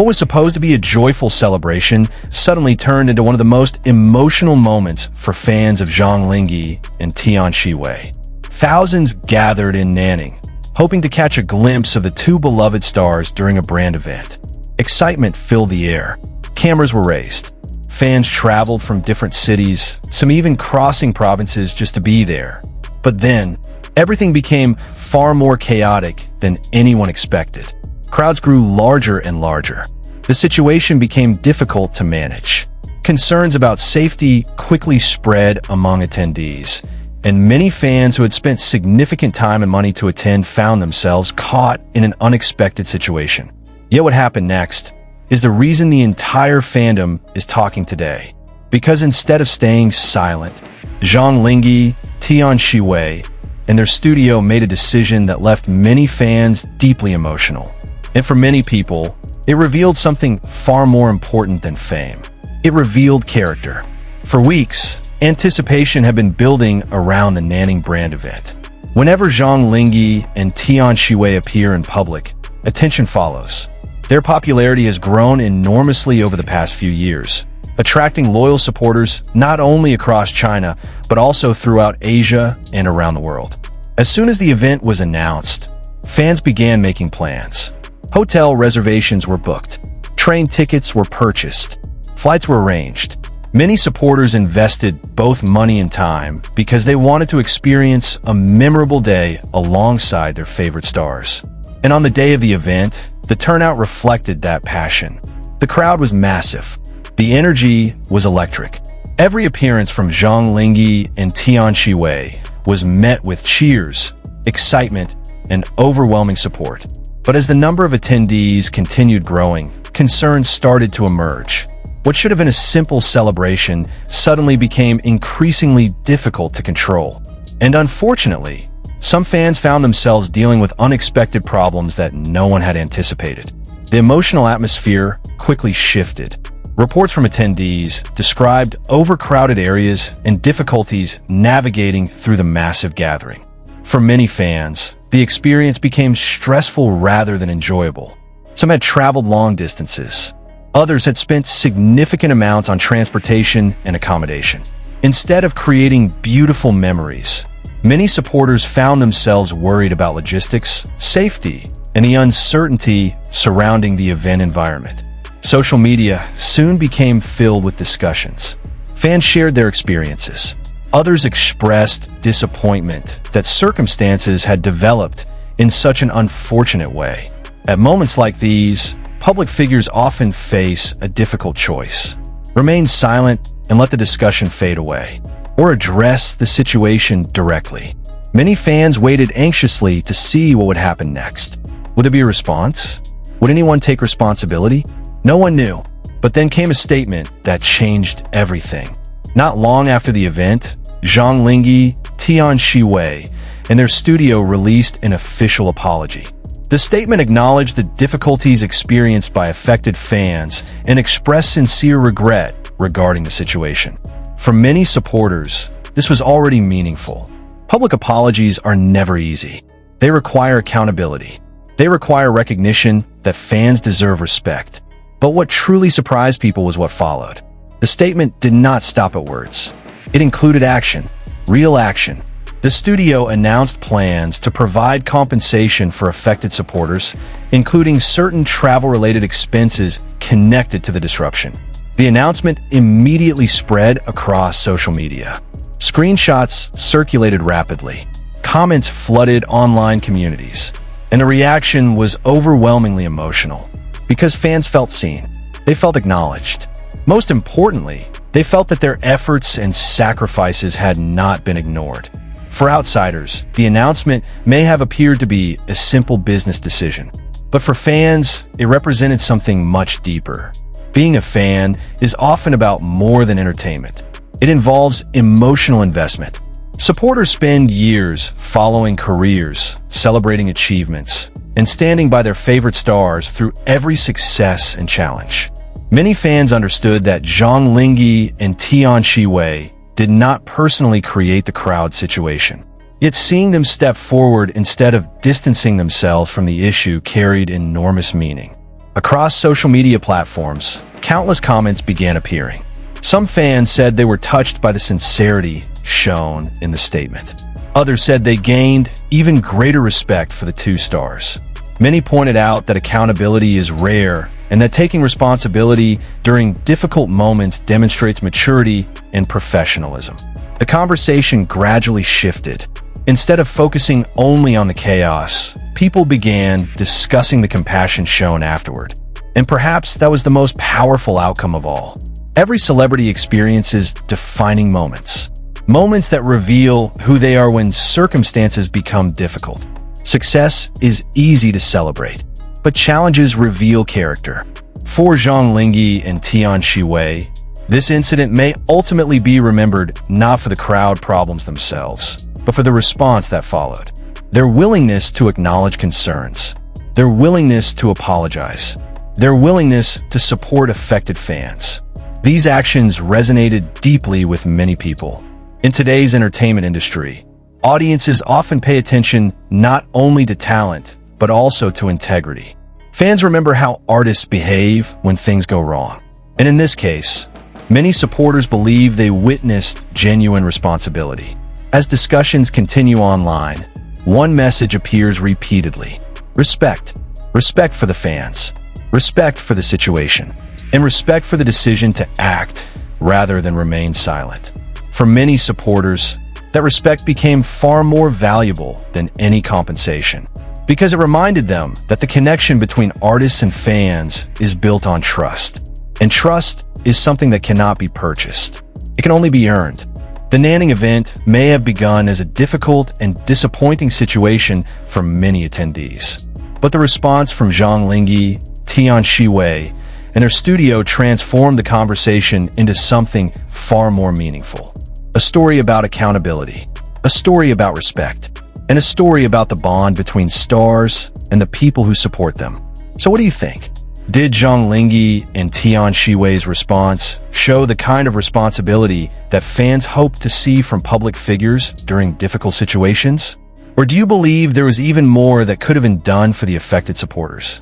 What was supposed to be a joyful celebration suddenly turned into one of the most emotional moments for fans of Zhang Linghe Tian Xiwei. Thousands gathered in Nanning, hoping to catch a glimpse of the two beloved stars during a brand event. Excitement filled the air. Cameras were raised. Fans traveled from different cities, some even crossing provinces just to be there. But then, everything became far more chaotic than anyone expected. Crowds grew larger and larger. The situation became difficult to manage. Concerns about safety quickly spread among attendees, and many fans who had spent significant time and money to attend found themselves caught in an unexpected situation. Yet what happened next is the reason the entire fandom is talking today. Because instead of staying silent, Zhang Linghe Tian Xiwei and their studio made a decision that left many fans deeply emotional. And for many people, it revealed something far more important than fame. It revealed character. For weeks, anticipation had been building around the Nanning brand event. Whenever Zhang Linghe and Tian Xiwei appear in public, attention follows. Their popularity has grown enormously over the past few years, attracting loyal supporters not only across China, but also throughout Asia and around the world. As soon as the event was announced, fans began making plans. Hotel reservations were booked. Train tickets were purchased. Flights were arranged. Many supporters invested both money and time because they wanted to experience a memorable day alongside their favorite stars. And on the day of the event, the turnout reflected that passion. The crowd was massive. The energy was electric. Every appearance from Zhang Linghe and Tian Xiwei was met with cheers, excitement, and overwhelming support. But as the number of attendees continued growing, concerns started to emerge. What should have been a simple celebration suddenly became increasingly difficult to control. And unfortunately, some fans found themselves dealing with unexpected problems that no one had anticipated. The emotional atmosphere quickly shifted. Reports from attendees described overcrowded areas and difficulties navigating through the massive gathering. For many fans, the experience became stressful rather than enjoyable. Some had traveled long distances. Others had spent significant amounts on transportation and accommodation. Instead of creating beautiful memories, many supporters found themselves worried about logistics, safety, and the uncertainty surrounding the event environment. Social media soon became filled with discussions. Fans shared their experiences. Others expressed disappointment that circumstances had developed in such an unfortunate way. At moments like these, public figures often face a difficult choice: remain silent and let the discussion fade away, or address the situation directly. Many fans waited anxiously to see what would happen next. Would there be a response? Would anyone take responsibility? No one knew. But then came a statement that changed everything. Not long after the event, Zhang Linghe Tian Xiwei and their studio released an official apology. The statement acknowledged the difficulties experienced by affected fans and expressed sincere regret regarding the situation. For many supporters, this was already meaningful. Public apologies are never easy. They require accountability. They require recognition that fans deserve respect. But what truly surprised people was what followed. The statement did not stop at words. It included action, real action. The studio announced plans to provide compensation for affected supporters, including certain travel-related expenses connected to the disruption. The announcement immediately spread across social media. Screenshots circulated rapidly. Comments flooded online communities. And the reaction was overwhelmingly emotional. Because fans felt seen. They felt acknowledged. Most importantly, they felt that their efforts and sacrifices had not been ignored. For outsiders, the announcement may have appeared to be a simple business decision. But for fans, it represented something much deeper. Being a fan is often about more than entertainment. It involves emotional investment. Supporters spend years following careers, celebrating achievements, and standing by their favorite stars through every success and challenge. Many fans understood that Zhang Linghe and Tian Xiwei did not personally create the crowd situation. Yet seeing them step forward instead of distancing themselves from the issue carried enormous meaning. Across social media platforms, countless comments began appearing. Some fans said they were touched by the sincerity shown in the statement. Others said they gained even greater respect for the two stars. Many pointed out that accountability is rare and that taking responsibility during difficult moments demonstrates maturity and professionalism. The conversation gradually shifted. Instead of focusing only on the chaos, people began discussing the compassion shown afterward. And perhaps that was the most powerful outcome of all. Every celebrity experiences defining moments. Moments that reveal who they are when circumstances become difficult. Success is easy to celebrate, but challenges reveal character. For Zhang Linghe and Tian Xiwei, this incident may ultimately be remembered not for the crowd problems themselves, but for the response that followed. Their willingness to acknowledge concerns, their willingness to apologize, their willingness to support affected fans. These actions resonated deeply with many people. In today's entertainment industry, audiences often pay attention not only to talent, but also to integrity. Fans remember how artists behave when things go wrong. And in this case, many supporters believe they witnessed genuine responsibility. As discussions continue online, one message appears repeatedly. Respect. Respect for the fans. Respect for the situation. And respect for the decision to act rather than remain silent. For many supporters, that respect became far more valuable than any compensation, because it reminded them that the connection between artists and fans is built on trust. And trust is something that cannot be purchased. It can only be earned. The Nanning event may have begun as a difficult and disappointing situation for many attendees. But the response from Zhang Linghe, Tian Xiwei, and their studio transformed the conversation into something far more meaningful. A story about accountability, a story about respect, and a story about the bond between stars and the people who support them. So what do you think? Did Zhang Linghe and Tian Xiwei's response show the kind of responsibility that fans hope to see from public figures during difficult situations? Or do you believe there was even more that could have been done for the affected supporters?